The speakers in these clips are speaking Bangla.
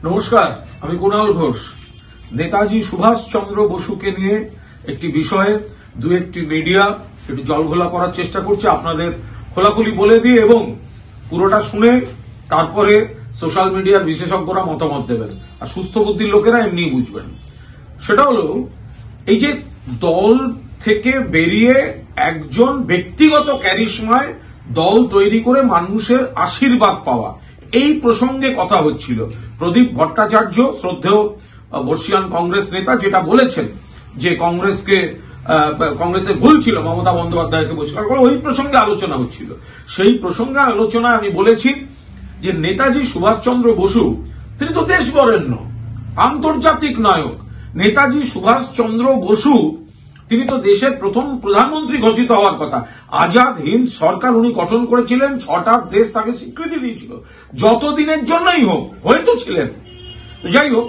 নমস্কার, আমি কুণাল ঘোষ। নেতাজি সুভাষচন্দ্র বসুকে নিয়ে একটি বিষয়ে দু একটি মিডিয়া একটু জলঘোলা করার চেষ্টা করছে, আপনাদের খোলাখুলি বলে দিয়ে এবং পুরোটা শুনে তারপরে সোশ্যাল মিডিয়ার বিশেষজ্ঞরা মতামত দেবেন, আর সুস্থ বুদ্ধির লোকেরা এমনি বুঝবেন। সেটা হলো এই যে দল থেকে বেরিয়ে একজন ব্যক্তিগত ক্যারিশমায় দল তৈরি করে মানুষের আশীর্বাদ পাওয়া, এই প্রসঙ্গে কথা হচ্ছিল। প্রদীপ ভট্টাচার্য, শ্রদ্ধেয় বর্ষিয়ান কংগ্রেস নেতা, যেটা বলেছেন যে কংগ্রেসের ভুল ছিল মমতা বন্দ্যোপাধ্যায়কে বহিষ্কার করা, ওই প্রসঙ্গে আলোচনা হচ্ছিল। সেই প্রসঙ্গে আলোচনায় আমি বলেছি যে নেতাজি সুভাষচন্দ্র বসু তিনি তো দেশ বরেণ্য, আন্তর্জাতিক নায়ক। নেতাজি সুভাষচন্দ্র বসু তিনি তো দেশের প্রথম প্রধানমন্ত্রী ঘোষিত হওয়ার কথা। আজাদ হিন্দ সরকার উনি গঠন করেছিলেন, 6টা দেশ তাকে স্বীকৃতি দিয়েছিল, যতদিনের জন্যই হোক, হয়তো ছিলেন। যাই হোক,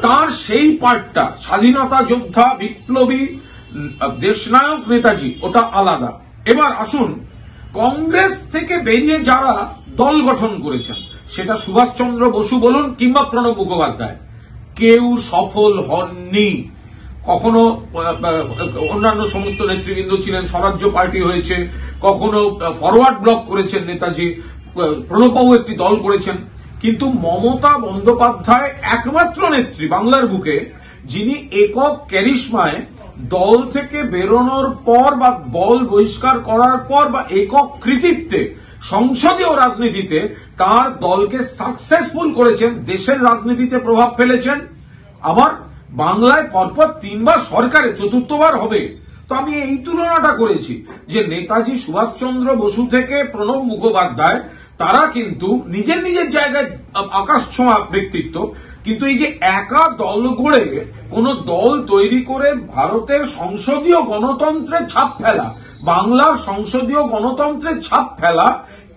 তার সেই পার্টটা স্বাধীনতা যোদ্ধা, বিপ্লবী, দেশনায়ক নেতাজি, ওটা আলাদা। এবার আসুন, কংগ্রেস থেকে বেরিয়ে যারা দল গঠন করেছেন, সেটা সুভাষচন্দ্র বসু বলুন কিংবা প্রণব মুখোপাধ্যায়, কেউ সফল হননি। কখনো অন্যান্য সমস্ত নেতৃবৃন্দ ছিলেন, স্বরাজ্য পার্টি হয়েছে, কখনো ফরওয়ার্ড ব্লক করেছেন নেতাজি, প্রণববাবু একটি দল করেছেন। কিন্তু মমতা বন্দ্যোপাধ্যায় একমাত্র নেত্রী বাংলার বুকে যিনি একক ক্যারিশমায় দল থেকে বেরোনোর পর বা দল বহিষ্কার করার পর বা একক কৃতিত্বে সংসদীয় রাজনীতিতে তার দলকে সাকসেসফুল করেছেন, দেশের রাজনীতিতে প্রভাব ফেলেছেন। আবার বাংলায় পরপর 3বার সরকারে, 4র্থবার হবে। তো আমি এই তুলনাটা করেছি যে নেতাজি সুভাষচন্দ্র বসু থেকে প্রণব মুখোপাধ্যায়, তারা কিন্তু নিজের নিজের জায়গায় আকাশ ছোঁয়া ব্যক্তিত্ব, কিন্তু এই যে একা দল গড়ে কোন দল তৈরি করে ভারতের সংসদীয় গণতন্ত্রের ছাপ ফেলা, বাংলার সংসদীয় গণতন্ত্রের ছাপ ফেলা,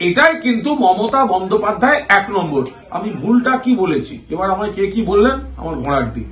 এটাই কিন্তু মমতা বন্দ্যোপাধ্যায় 1 নম্বর। আমি ভুলটা কি বলেছি, এবার আমায় কে কি বললেন আমার ঘোড়ার ডিম।